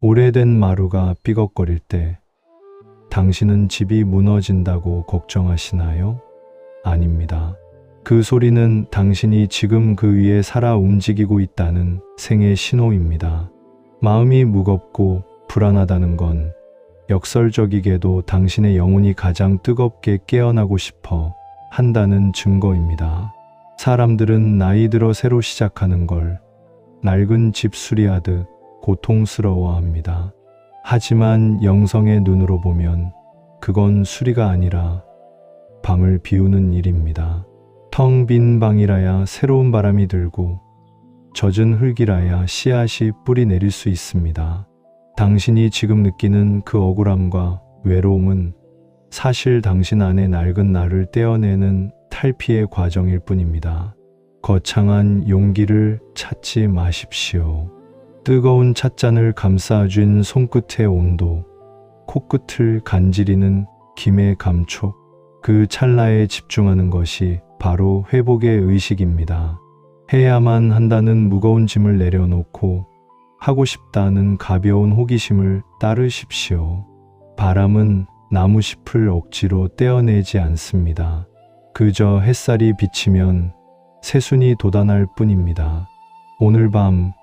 오래된 마루가 삐걱거릴 때 당신은 집이 무너진다고 걱정하시나요? 아닙니다. 그 소리는 당신이 지금 그 위에 살아 움직이고 있다는 생의 신호입니다. 마음이 무겁고 불안하다는 건 역설적이게도 당신의 영혼이 가장 뜨겁게 깨어나고 싶어 한다는 증거입니다. 사람들은 나이 들어 새로 시작하는 걸 낡은 집 수리하듯 고통스러워합니다. 하지만 영성의 눈으로 보면 그건 수리가 아니라 방을 비우는 일입니다. 텅 빈 방이라야 새로운 바람이 들고 젖은 흙이라야 씨앗이 뿌리 내릴 수 있습니다. 당신이 지금 느끼는 그 억울함과 외로움은 사실 당신 안에 낡은 나를 떼어내는 탈피의 과정일 뿐입니다. 거창한 용기를 찾지 마십시오. 뜨거운 찻잔을 감싸준 손끝의 온도, 코끝을 간지리는 김의 감촉, 그 찰나에 집중하는 것이 바로 회복의 의식입니다. 해야만 한다는 무거운 짐을 내려놓고 하고 싶다는 가벼운 호기심을 따르십시오. 바람은 나무잎을 억지로 떼어내지 않습니다. 그저 햇살이 비치면 새순이 돋아날 뿐입니다. 오늘 밤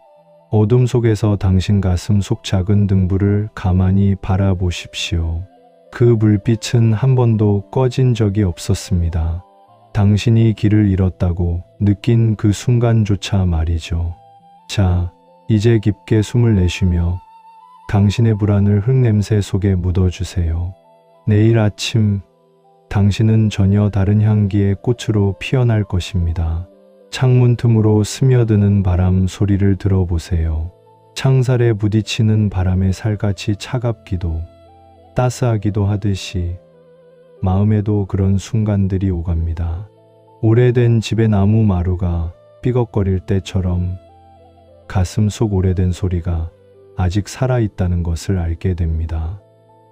어둠 속에서 당신 가슴 속 작은 등불을 가만히 바라보십시오. 그 불빛은 한 번도 꺼진 적이 없었습니다. 당신이 길을 잃었다고 느낀 그 순간조차 말이죠. 자, 이제 깊게 숨을 내쉬며 당신의 불안을 흙냄새 속에 묻어주세요. 내일 아침 당신은 전혀 다른 향기의 꽃으로 피어날 것입니다. 창문 틈으로 스며드는 바람 소리를 들어보세요. 창살에 부딪히는 바람의 살같이 차갑기도 따스하기도 하듯이 마음에도 그런 순간들이 오갑니다. 오래된 집의 나무 마루가 삐걱거릴 때처럼 가슴 속 오래된 소리가 아직 살아있다는 것을 알게 됩니다.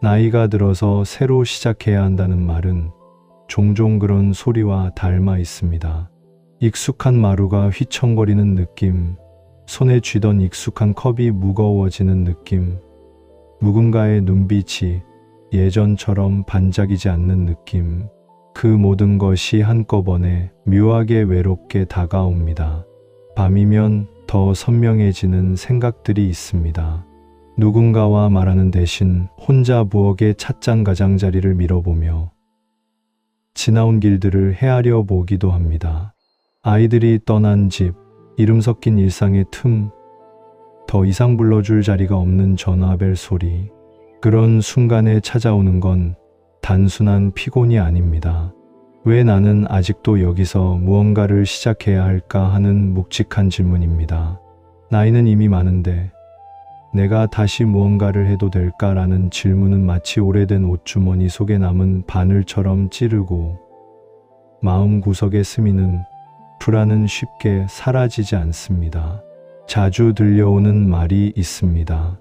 나이가 들어서 새로 시작해야 한다는 말은 종종 그런 소리와 닮아 있습니다. 익숙한 마루가 휘청거리는 느낌, 손에 쥐던 익숙한 컵이 무거워지는 느낌, 누군가의 눈빛이 예전처럼 반짝이지 않는 느낌, 그 모든 것이 한꺼번에 묘하게 외롭게 다가옵니다. 밤이면 더 선명해지는 생각들이 있습니다. 누군가와 말하는 대신 혼자 부엌의 찻잔 가장자리를 밀어보며 지나온 길들을 헤아려 보기도 합니다. 아이들이 떠난 집, 이름 섞인 일상의 틈, 더 이상 불러줄 자리가 없는 전화벨 소리. 그런 순간에 찾아오는 건 단순한 피곤이 아닙니다. 왜 나는 아직도 여기서 무언가를 시작해야 할까 하는 묵직한 질문입니다. 나이는 이미 많은데 내가 다시 무언가를 해도 될까라는 질문은 마치 오래된 옷주머니 속에 남은 바늘처럼 찌르고 마음 구석에 스미는 불안은 쉽게 사라지지 않습니다. 자주 들려오는 말이 있습니다.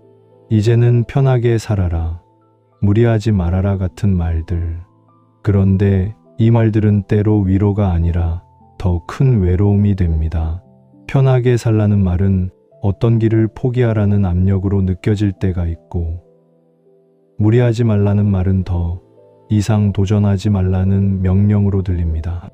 이제는 편하게 살아라, 무리하지 말아라 같은 말들. 그런데 이 말들은 때로 위로가 아니라 더 큰 외로움이 됩니다. 편하게 살라는 말은 어떤 길을 포기하라는 압력으로 느껴질 때가 있고, 무리하지 말라는 말은 더 이상 도전하지 말라는 명령으로 들립니다.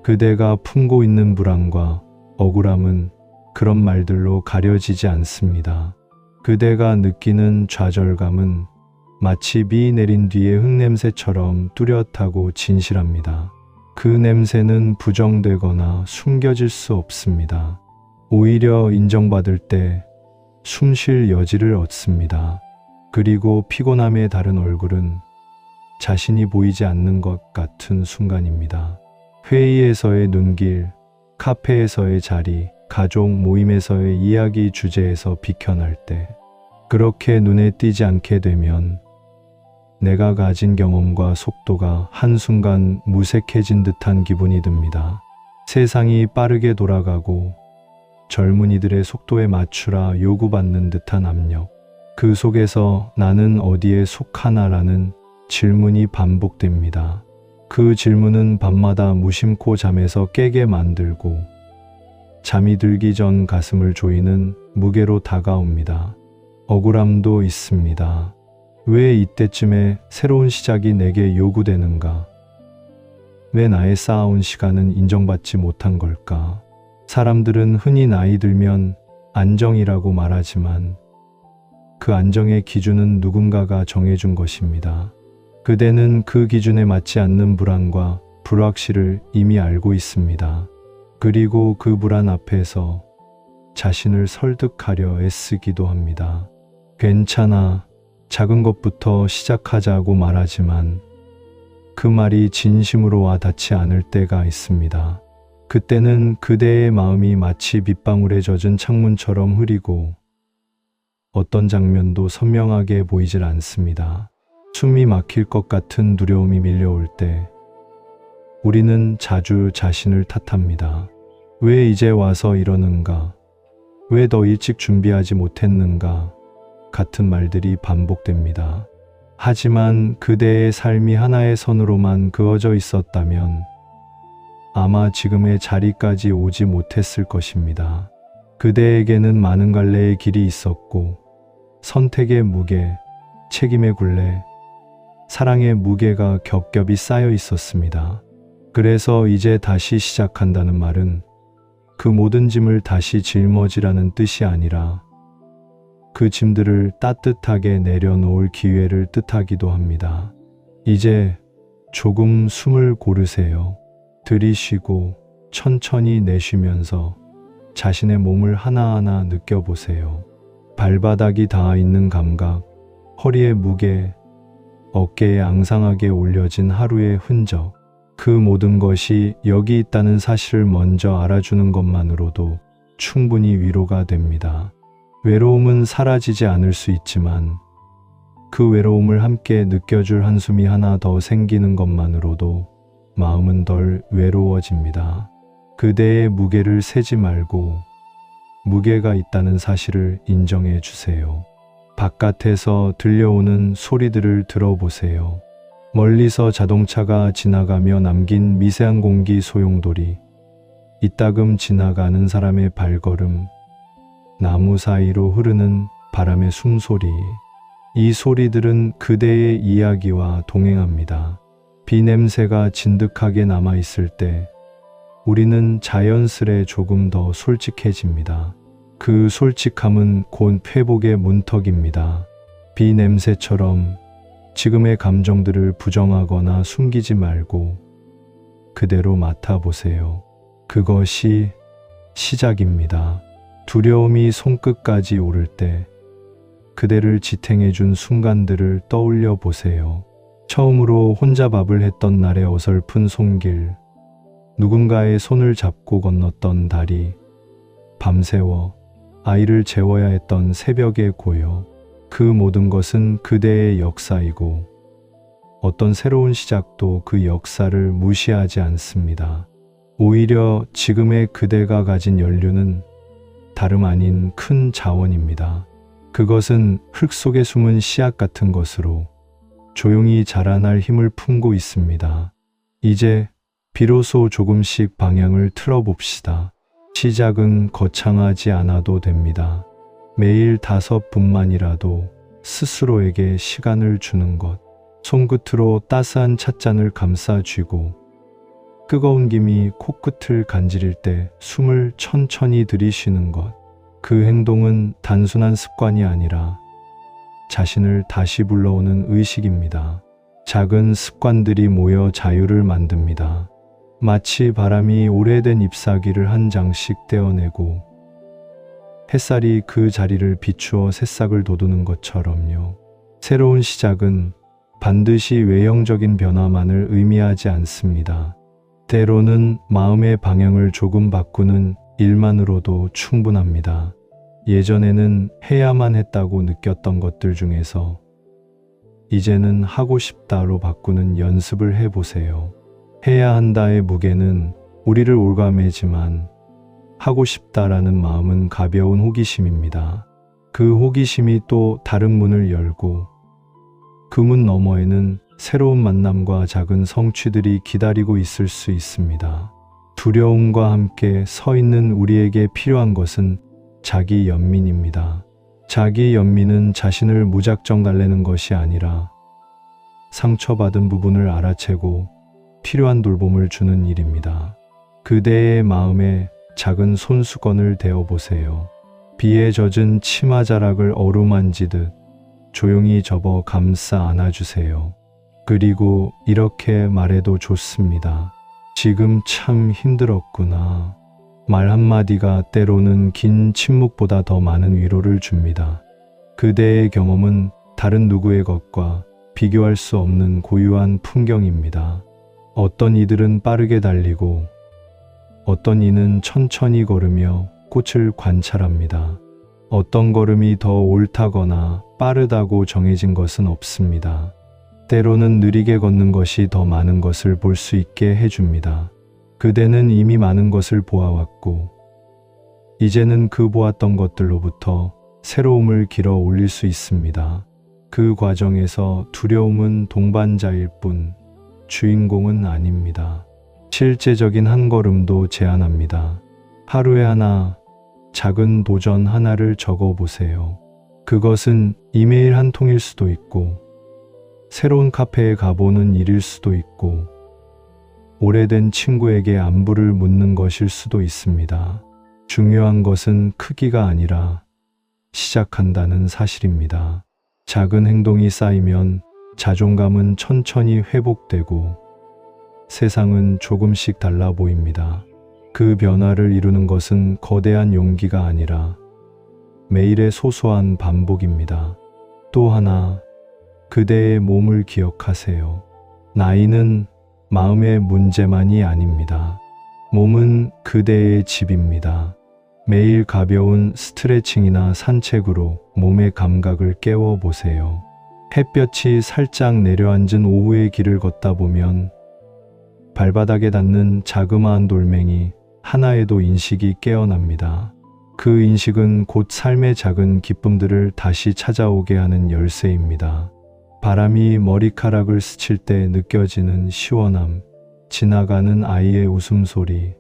그대가 품고 있는 불안과 억울함은 그런 말들로 가려지지 않습니다. 그대가 느끼는 좌절감은 마치 비 내린 뒤의 흙냄새처럼 뚜렷하고 진실합니다. 그 냄새는 부정되거나 숨겨질 수 없습니다. 오히려 인정받을 때 숨 쉴 여지를 얻습니다. 그리고 피곤함의 다른 얼굴은 자신이 보이지 않는 것 같은 순간입니다. 회의에서의 눈길, 카페에서의 자리, 가족 모임에서의 이야기 주제에서 비켜날 때, 그렇게 눈에 띄지 않게 되면 내가 가진 경험과 속도가 한순간 무색해진 듯한 기분이 듭니다. 세상이 빠르게 돌아가고 젊은이들의 속도에 맞추라 요구받는 듯한 압력, 그 속에서 나는 어디에 속하나라는 질문이 반복됩니다. 그 질문은 밤마다 무심코 잠에서 깨게 만들고 잠이 들기 전 가슴을 조이는 무게로 다가옵니다. 억울함도 있습니다. 왜 이때쯤에 새로운 시작이 내게 요구되는가? 왜 나의 쌓아온 시간은 인정받지 못한 걸까? 사람들은 흔히 나이 들면 안정이라고 말하지만 그 안정의 기준은 누군가가 정해준 것입니다. 그대는 그 기준에 맞지 않는 불안과 불확실을 이미 알고 있습니다. 그리고 그 불안 앞에서 자신을 설득하려 애쓰기도 합니다. 괜찮아, 작은 것부터 시작하자고 말하지만 그 말이 진심으로 와 닿지 않을 때가 있습니다. 그때는 그대의 마음이 마치 빗방울에 젖은 창문처럼 흐리고 어떤 장면도 선명하게 보이질 않습니다. 숨이 막힐 것 같은 두려움이 밀려올 때 우리는 자주 자신을 탓합니다. 왜 이제 와서 이러는가? 왜 더 일찍 준비하지 못했는가? 같은 말들이 반복됩니다. 하지만 그대의 삶이 하나의 선으로만 그어져 있었다면 아마 지금의 자리까지 오지 못했을 것입니다. 그대에게는 많은 갈래의 길이 있었고 선택의 무게, 책임의 굴레, 사랑의 무게가 겹겹이 쌓여 있었습니다. 그래서 이제 다시 시작한다는 말은 그 모든 짐을 다시 짊어지라는 뜻이 아니라 그 짐들을 따뜻하게 내려놓을 기회를 뜻하기도 합니다. 이제 조금 숨을 고르세요. 들이쉬고 천천히 내쉬면서 자신의 몸을 하나하나 느껴보세요. 발바닥이 닿아 있는 감각, 허리의 무게, 어깨에 앙상하게 올려진 하루의 흔적, 그 모든 것이 여기 있다는 사실을 먼저 알아주는 것만으로도 충분히 위로가 됩니다. 외로움은 사라지지 않을 수 있지만 그 외로움을 함께 느껴줄 한숨이 하나 더 생기는 것만으로도 마음은 덜 외로워집니다. 그대의 무게를 세지 말고 무게가 있다는 사실을 인정해 주세요. 바깥에서 들려오는 소리들을 들어보세요. 멀리서 자동차가 지나가며 남긴 미세한 공기 소용돌이, 이따금 지나가는 사람의 발걸음, 나무 사이로 흐르는 바람의 숨소리, 이 소리들은 그대의 이야기와 동행합니다. 비 냄새가 진득하게 남아있을 때 우리는 자연스레 조금 더 솔직해집니다. 그 솔직함은 곧 회복의 문턱입니다. 비 냄새처럼 지금의 감정들을 부정하거나 숨기지 말고 그대로 맡아보세요. 그것이 시작입니다. 두려움이 손끝까지 오를 때 그대를 지탱해준 순간들을 떠올려 보세요. 처음으로 혼자 밥을 했던 날의 어설픈 손길, 누군가의 손을 잡고 건넜던 다리, 밤새워 아이를 재워야 했던 새벽의 고요, 그 모든 것은 그대의 역사이고 어떤 새로운 시작도 그 역사를 무시하지 않습니다. 오히려 지금의 그대가 가진 연륜은 다름 아닌 큰 자원입니다. 그것은 흙 속에 숨은 씨앗 같은 것으로 조용히 자라날 힘을 품고 있습니다. 이제 비로소 조금씩 방향을 틀어봅시다. 시작은 거창하지 않아도 됩니다. 매일 5분만이라도 스스로에게 시간을 주는 것, 손끝으로 따스한 찻잔을 감싸쥐고 뜨거운 김이 코끝을 간지릴 때 숨을 천천히 들이쉬는 것, 그 행동은 단순한 습관이 아니라 자신을 다시 불러오는 의식입니다. 작은 습관들이 모여 자유를 만듭니다. 마치 바람이 오래된 잎사귀를 한 장씩 떼어내고 햇살이 그 자리를 비추어 새싹을 돋우는 것처럼요. 새로운 시작은 반드시 외형적인 변화만을 의미하지 않습니다. 때로는 마음의 방향을 조금 바꾸는 일만으로도 충분합니다. 예전에는 해야만 했다고 느꼈던 것들 중에서 이제는 하고 싶다로 바꾸는 연습을 해보세요. 해야 한다의 무게는 우리를 올가매지만 하고 싶다라는 마음은 가벼운 호기심입니다. 그 호기심이 또 다른 문을 열고 그 문 너머에는 새로운 만남과 작은 성취들이 기다리고 있을 수 있습니다. 두려움과 함께 서 있는 우리에게 필요한 것은 자기 연민입니다. 자기 연민은 자신을 무작정 달래는 것이 아니라 상처받은 부분을 알아채고 필요한 돌봄을 주는 일입니다. 그대의 마음에 작은 손수건을 대어 보세요. 비에 젖은 치마자락을 어루만지듯 조용히 접어 감싸 안아주세요. 그리고 이렇게 말해도 좋습니다. 지금 참 힘들었구나. 말 한마디가 때로는 긴 침묵보다 더 많은 위로를 줍니다. 그대의 경험은 다른 누구의 것과 비교할 수 없는 고유한 풍경입니다. 어떤 이들은 빠르게 달리고 어떤 이는 천천히 걸으며 꽃을 관찰합니다. 어떤 걸음이 더 옳다거나 빠르다고 정해진 것은 없습니다. 때로는 느리게 걷는 것이 더 많은 것을 볼 수 있게 해줍니다. 그대는 이미 많은 것을 보아왔고 이제는 그 보았던 것들로부터 새로움을 길어 올릴 수 있습니다. 그 과정에서 두려움은 동반자일 뿐 주인공은 아닙니다. 실제적인 한 걸음도 제안합니다. 하루에 하나, 작은 도전 하나를 적어 보세요. 그것은 이메일 한 통일 수도 있고 새로운 카페에 가보는 일일 수도 있고 오래된 친구에게 안부를 묻는 것일 수도 있습니다. 중요한 것은 크기가 아니라 시작한다는 사실입니다. 작은 행동이 쌓이면 자존감은 천천히 회복되고 세상은 조금씩 달라 보입니다. 그 변화를 이루는 것은 거대한 용기가 아니라 매일의 소소한 반복입니다. 또 하나, 그대의 몸을 기억하세요. 나이는 마음의 문제만이 아닙니다. 몸은 그대의 집입니다. 매일 가벼운 스트레칭이나 산책으로 몸의 감각을 깨워보세요. 햇볕이 살짝 내려앉은 오후의 길을 걷다 보면 발바닥에 닿는 자그마한 돌멩이 하나에도 인식이 깨어납니다. 그 인식은 곧 삶의 작은 기쁨들을 다시 찾아오게 하는 열쇠입니다. 바람이 머리카락을 스칠 때 느껴지는 시원함, 지나가는 아이의 웃음소리,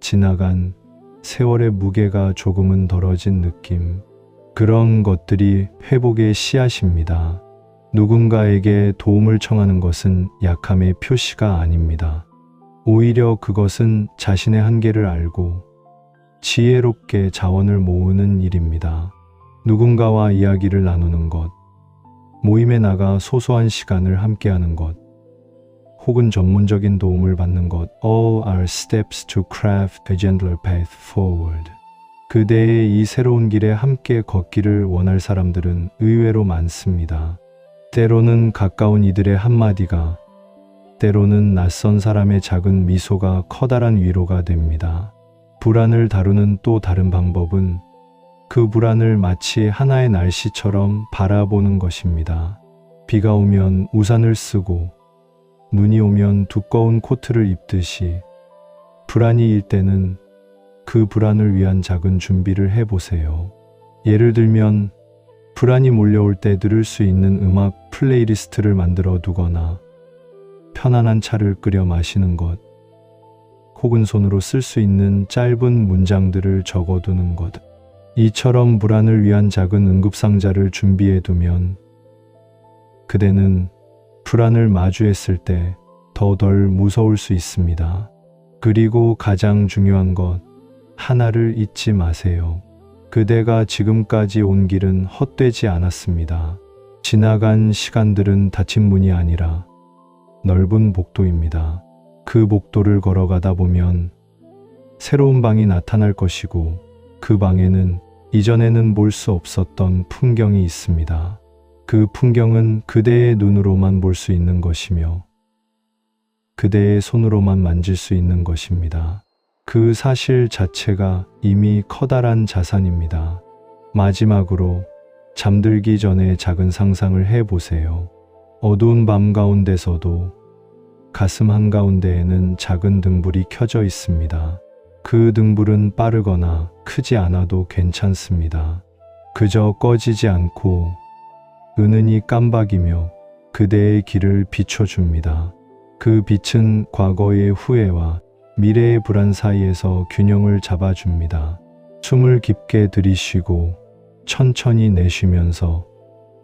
지나간 세월의 무게가 조금은 덜어진 느낌. 그런 것들이 회복의 씨앗입니다. 누군가에게 도움을 청하는 것은 약함의 표시가 아닙니다. 오히려 그것은 자신의 한계를 알고 지혜롭게 자원을 모으는 일입니다. 누군가와 이야기를 나누는 것, 모임에 나가 소소한 시간을 함께하는 것, 혹은 전문적인 도움을 받는 것, all are steps to craft a gentler path forward. 그대의 이 새로운 길에 함께 걷기를 원할 사람들은 의외로 많습니다. 때로는 가까운 이들의 한마디가, 때로는 낯선 사람의 작은 미소가 커다란 위로가 됩니다. 불안을 다루는 또 다른 방법은 그 불안을 마치 하나의 날씨처럼 바라보는 것입니다. 비가 오면 우산을 쓰고 눈이 오면 두꺼운 코트를 입듯이 불안이 일 때는 그 불안을 위한 작은 준비를 해보세요. 예를 들면 불안이 몰려올 때 들을 수 있는 음악 플레이리스트를 만들어 두거나 편안한 차를 끓여 마시는 것, 혹은 손으로 쓸 수 있는 짧은 문장들을 적어두는 것. 이처럼 불안을 위한 작은 응급상자를 준비해 두면 그대는 불안을 마주했을 때 더 덜 무서울 수 있습니다. 그리고 가장 중요한 것, 하나를 잊지 마세요. 그대가 지금까지 온 길은 헛되지 않았습니다. 지나간 시간들은 닫힌 문이 아니라 넓은 복도입니다. 그 복도를 걸어가다 보면 새로운 방이 나타날 것이고 그 방에는 이전에는 볼 수 없었던 풍경이 있습니다. 그 풍경은 그대의 눈으로만 볼 수 있는 것이며 그대의 손으로만 만질 수 있는 것입니다. 그 사실 자체가 이미 커다란 자산입니다. 마지막으로 잠들기 전에 작은 상상을 해보세요. 어두운 밤 가운데서도 가슴 한가운데에는 작은 등불이 켜져 있습니다. 그 등불은 빠르거나 크지 않아도 괜찮습니다. 그저 꺼지지 않고 은은히 깜박이며 그대의 길을 비춰줍니다. 그 빛은 과거의 후회와 미래의 불안 사이에서 균형을 잡아줍니다. 숨을 깊게 들이쉬고 천천히 내쉬면서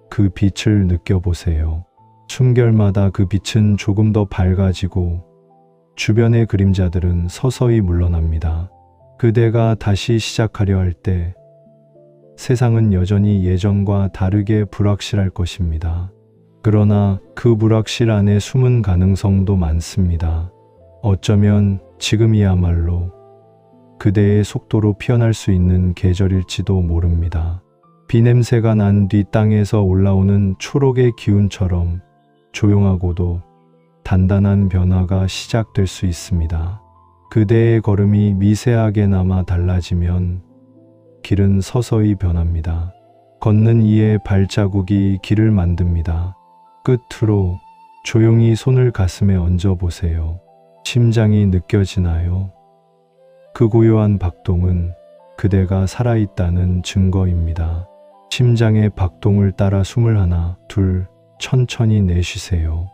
그 빛을 느껴보세요. 숨결마다 그 빛은 조금 더 밝아지고 주변의 그림자들은 서서히 물러납니다. 그대가 다시 시작하려 할 때 세상은 여전히 예전과 다르게 불확실할 것입니다. 그러나 그 불확실 안에 숨은 가능성도 많습니다. 어쩌면 지금이야말로 그대의 속도로 피어날 수 있는 계절일지도 모릅니다. 비냄새가 난 뒤 땅에서 올라오는 초록의 기운처럼 조용하고도 단단한 변화가 시작될 수 있습니다. 그대의 걸음이 미세하게나마 달라지면 길은 서서히 변합니다. 걷는 이의 발자국이 길을 만듭니다. 끝으로 조용히 손을 가슴에 얹어 보세요. 심장이 느껴지나요? 그 고요한 박동은 그대가 살아있다는 증거입니다. 심장의 박동을 따라 숨을 하나, 둘, 천천히 내쉬세요.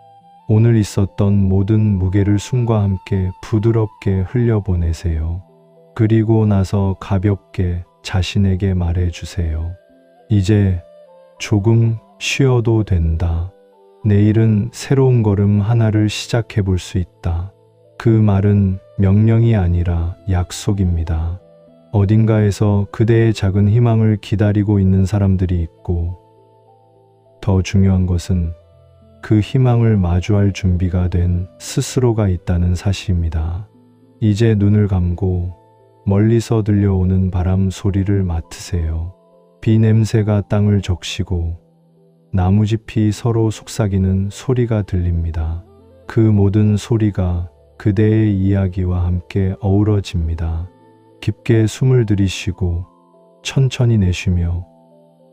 오늘 있었던 모든 무게를 숨과 함께 부드럽게 흘려보내세요. 그리고 나서 가볍게 자신에게 말해주세요. 이제 조금 쉬어도 된다. 내일은 새로운 걸음 하나를 시작해 볼 수 있다. 그 말은 명령이 아니라 약속입니다. 어딘가에서 그대의 작은 희망을 기다리고 있는 사람들이 있고, 더 중요한 것은 그 희망을 마주할 준비가 된 스스로가 있다는 사실입니다. 이제 눈을 감고 멀리서 들려오는 바람 소리를 맡으세요. 비 냄새가 땅을 적시고 나무짚이 서로 속삭이는 소리가 들립니다. 그 모든 소리가 그대의 이야기와 함께 어우러집니다. 깊게 숨을 들이쉬고 천천히 내쉬며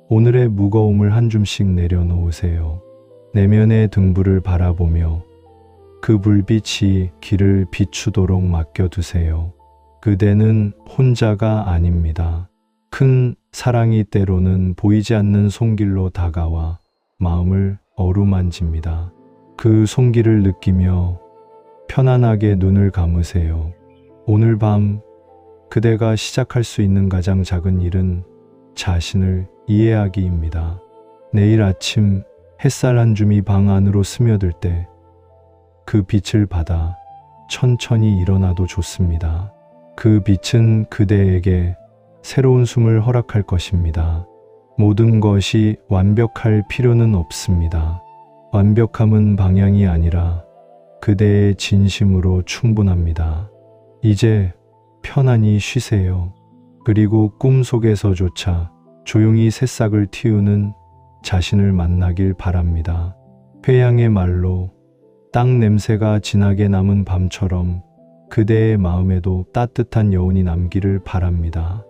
오늘의 무거움을 한 줌씩 내려놓으세요. 내면의 등불을 바라보며 그 불빛이 길을 비추도록 맡겨두세요. 그대는 혼자가 아닙니다. 큰 사랑이 때로는 보이지 않는 손길로 다가와 마음을 어루만집니다. 그 손길을 느끼며 편안하게 눈을 감으세요. 오늘 밤 그대가 시작할 수 있는 가장 작은 일은 자신을 이해하기입니다. 내일 아침 햇살 한 줌이 방 안으로 스며들 때 그 빛을 받아 천천히 일어나도 좋습니다. 그 빛은 그대에게 새로운 숨을 허락할 것입니다. 모든 것이 완벽할 필요는 없습니다. 완벽함은 방향이 아니라 그대의 진심으로 충분합니다. 이제 편안히 쉬세요. 그리고 꿈속에서조차 조용히 새싹을 틔우는 자신을 만나길 바랍니다. 회양의 말로 땅 냄새가 진하게 남은 밤처럼 그대의 마음에도 따뜻한 여운이 남기를 바랍니다.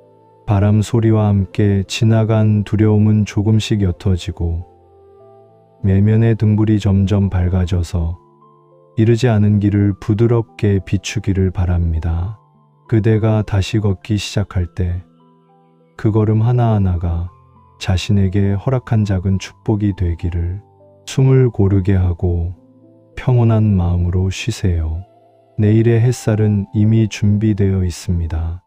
바람 소리와 함께 지나간 두려움은 조금씩 옅어지고 내면의 등불이 점점 밝아져서 이르지 않은 길을 부드럽게 비추기를 바랍니다. 그대가 다시 걷기 시작할 때 그 걸음 하나하나가 자신에게 허락한 작은 축복이 되기를. 숨을 고르게 하고 평온한 마음으로 쉬세요. 내일의 햇살은 이미 준비되어 있습니다.